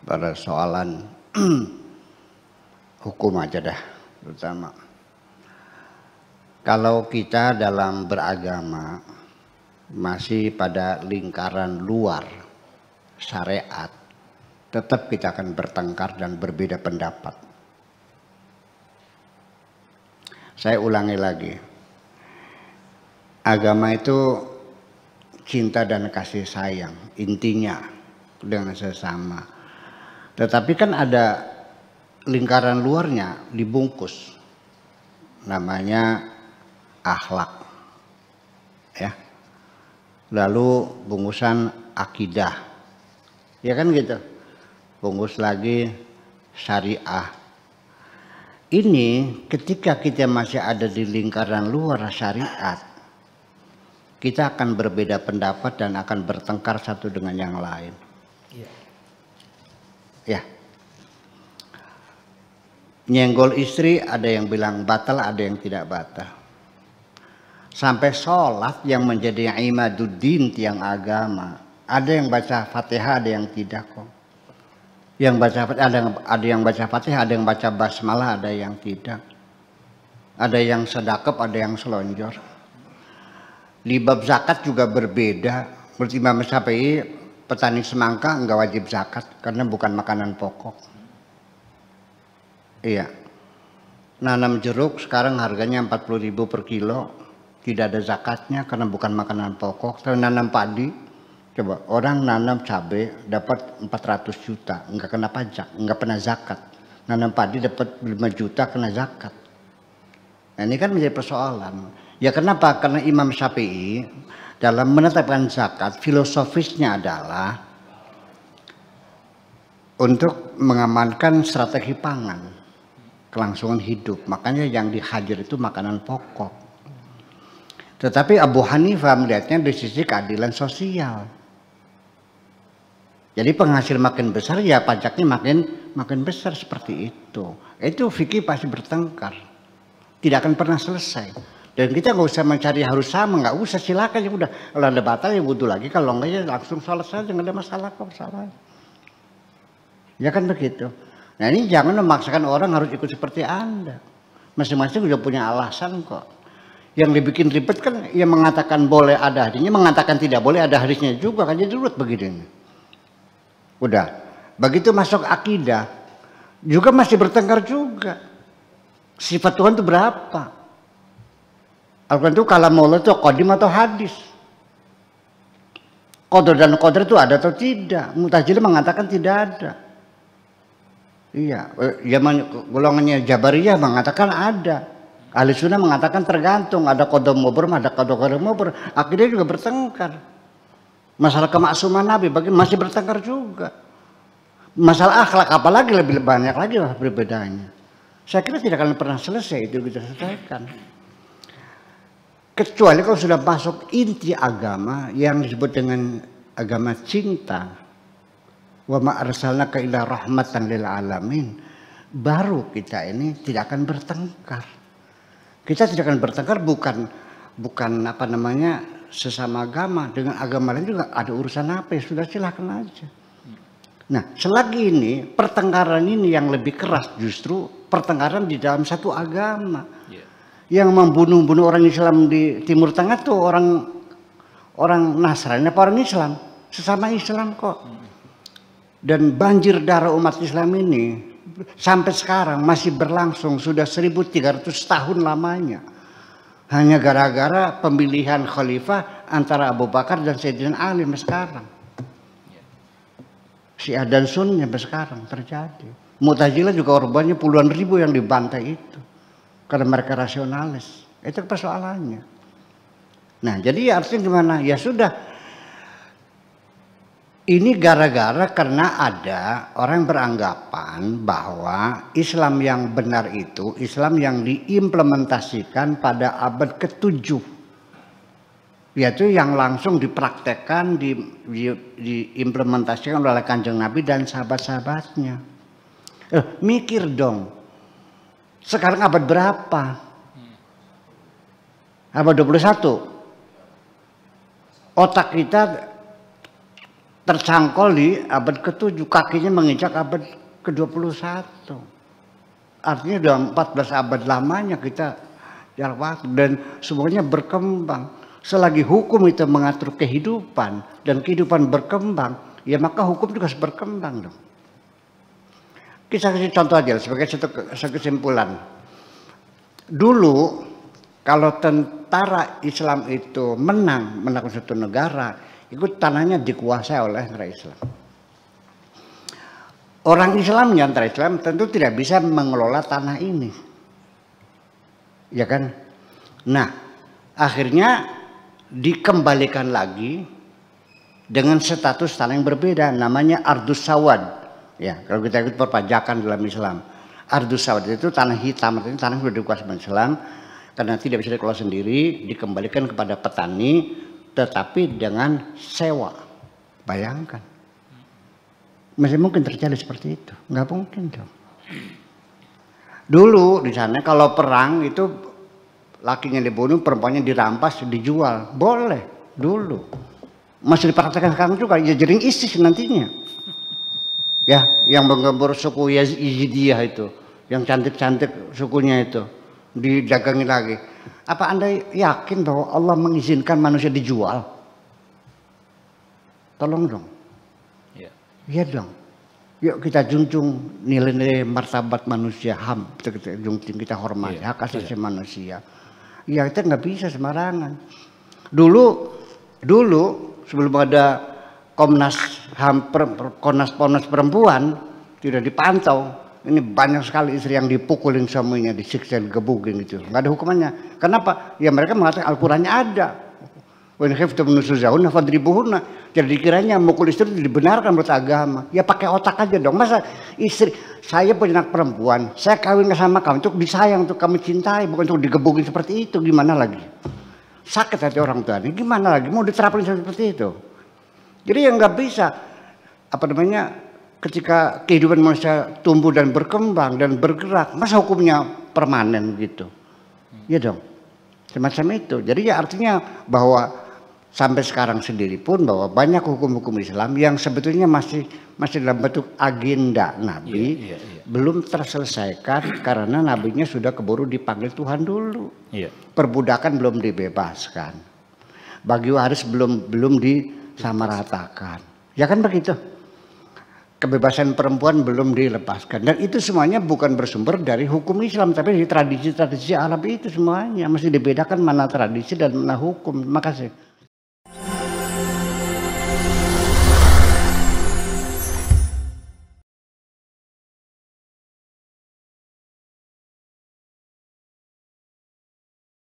persoalan hukum aja dah, terutama kalau kita dalam beragama masih pada lingkaran luar syariat, tetap kita akan bertengkar dan berbeda pendapat. Saya ulangi lagi, agama itu cinta dan kasih sayang intinya dengan sesama. Tetapi kan ada lingkaran luarnya dibungkus, namanya akhlak, ya. Lalu bungkusan akidah, ya kan gitu. Bungkus lagi syariah. Ini ketika kita masih ada di lingkaran luar syariat, kita akan berbeda pendapat dan akan bertengkar satu dengan yang lain. Ya. Nyenggol istri ada yang bilang batal, ada yang tidak batal. Sampai sholat yang menjadi imaduddin, tiang agama, ada yang baca Fatihah, ada yang tidak kok. Yang baca ada yang baca Fatihah, ada yang baca basmalah, ada yang tidak. Ada yang sedekap, ada yang selonjor. Di bab zakat juga berbeda. Menurut Imam Syafi'i, petani semangka enggak wajib zakat karena bukan makanan pokok. Iya. Nanam jeruk sekarang harganya 40.000 per kilo, tidak ada zakatnya karena bukan makanan pokok. Kalau nanam padi, coba orang nanam cabai dapat 400 juta, enggak kena pajak, enggak pernah zakat. Nanam padi dapat 5 juta kena zakat. Nah, ini kan menjadi persoalan. Ya kenapa? Karena Imam Syafi'i dalam menetapkan zakat filosofisnya adalah untuk mengamankan strategi pangan, kelangsungan hidup. Makanya yang dihajar itu makanan pokok. Tetapi Abu Hanifah melihatnya dari sisi keadilan sosial. Jadi penghasil makin besar ya pajaknya makin besar, seperti itu. Itu fikih pasti bertengkar, tidak akan pernah selesai. Dan kita nggak usah mencari harus sama, nggak usah, silakan ya udah. Kalau ada batal ya wudhu lagi, kalau enggak ya langsung sholat saja, nggak ada masalah kok, salah. Ya kan begitu. Nah ini jangan memaksakan orang harus ikut seperti Anda. Masing-masing udah punya alasan kok. Yang dibikin ribet kan yang mengatakan boleh ada hadisnya, mengatakan tidak boleh ada hadisnya juga kan, jadi ribet begini. Udah, begitu masuk akidah juga masih bertengkar juga. Sifat Tuhan itu berapa? Al-Quran itu kalamullah itu qadim atau hadis. Qadar dan qadar itu ada atau tidak? Mu'tazilah mengatakan tidak ada. Iya, golongannya Jabariyah mengatakan ada. Ahli sunnah mengatakan tergantung, ada qadar mubram, ada qadar mubram. Akidah juga bertengkar. Masalah kemaksuman Nabi masih bertengkar juga. Masalah akhlak apalagi lebih banyak lagi lah perbedaannya. Saya kira tidak akan pernah selesai itu kita selesaikan. Kecuali kalau sudah masuk inti agama yang disebut dengan agama cinta. Wa ma arsalnaka illa rahmatan lil alamin. Baru kita ini tidak akan bertengkar. Kita tidak akan bertengkar bukan apa namanya sesama agama, dengan agama lain juga ada urusan apa ya sudah silakan aja. Nah selagi ini pertengkaran ini yang lebih keras justru pertengkaran di dalam satu agama. Yang membunuh orang Islam di Timur Tengah tuh orang Nasrani apa orang Islam, sesama Islam kok. Dan banjir darah umat Islam ini sampai sekarang masih berlangsung, sudah 1300 tahun lamanya. Hanya gara-gara pemilihan khalifah antara Abu Bakar dan Sayyidina Ali sampai sekarang. Syiah dan Sunni sampai sekarang terjadi. Mu'tazilah juga korbannya puluhan ribu yang dibantai itu. Karena mereka rasionalis. Itu persoalannya. Nah jadi artinya gimana? Ya sudah. Ini gara-gara karena ada orang beranggapan bahwa Islam yang benar itu Islam yang diimplementasikan pada abad ke-7, yaitu yang langsung dipraktekkan, diimplementasikan oleh Kanjeng Nabi dan sahabat-sahabatnya. Mikir dong, sekarang abad berapa? Abad 21. Otak kita tercangkol di abad ke-7, kakinya menginjak abad ke-21. Artinya udah 14 abad lamanya kita jarak waktu, dan semuanya berkembang. Selagi hukum itu mengatur kehidupan dan kehidupan berkembang, ya maka hukum juga harus berkembang dong. Kita kasih contoh aja sebagai satu kesimpulan. Dulu kalau tentara Islam itu menang suatu negara, itu tanahnya dikuasai oleh negara Islam. Orang Islam yang antara Islam tentu tidak bisa mengelola tanah ini, ya kan? Nah, akhirnya dikembalikan lagi dengan status tanah yang berbeda, namanya Ardus Sawad. Ya, kalau kita ikut perpajakan dalam Islam, Ardus Sawad itu tanah hitam, artinya tanah sudah dikuasai oleh Islam karena tidak bisa dikelola sendiri, dikembalikan kepada petani, tetapi dengan sewa. Bayangkan, masih mungkin terjadi seperti itu? Nggak mungkin dong. Dulu di sana kalau perang itu lakinya dibunuh, perempuannya dirampas, dijual, boleh dulu. Masih dipraktekkan sekarang juga, ya jering ISIS nantinya. Ya, yang menggembur suku Yazidiyah itu, yang cantik-cantik sukunya itu, didagangi lagi. Apa Anda yakin bahwa Allah mengizinkan manusia dijual? Tolong dong. Iya dong. Yuk kita junjung nilai-nilai martabat manusia, HAM, kita junjung, kita hormati hak asasi manusia. Ya kita nggak bisa sembarangan. Dulu sebelum ada Komnas HAM, Komnas Perempuan tidak dipantau, ini banyak sekali istri yang dipukulin suaminya, disiksa, digebukin gitu. Nggak ada hukumannya. Kenapa? Ya mereka mengatakan Al-Qurannya ada. Wa in khiftum nusuzahunna fadribuhunna. Jadi dikiranya mukul istri itu dibenarkan menurut agama. Ya pakai otak aja dong. Masa istri saya punya anak perempuan, saya kawin sama kamu untuk disayang, untuk kamu cintai, bukan untuk digebukin seperti itu. Gimana lagi? Sakit hati orang tua ini. Gimana lagi? Mau diterapkan seperti itu? Jadi yang nggak bisa, ketika kehidupan manusia tumbuh dan berkembang dan bergerak, masa hukumnya permanen gitu? Ya dong, semacam itu. Jadi ya artinya bahwa sampai sekarang sendiri pun bahwa banyak hukum-hukum Islam yang sebetulnya masih dalam bentuk agenda Nabi, belum terselesaikan karena Nabinya sudah keburu dipanggil Tuhan dulu. Perbudakan belum dibebaskan, bagi waris belum disamaratakan, ya kan begitu. Kebebasan perempuan belum dilepaskan, dan itu semuanya bukan bersumber dari hukum Islam, tapi dari tradisi-tradisi Arab itu semuanya. Masih dibedakan mana tradisi dan mana hukum. Terima kasih.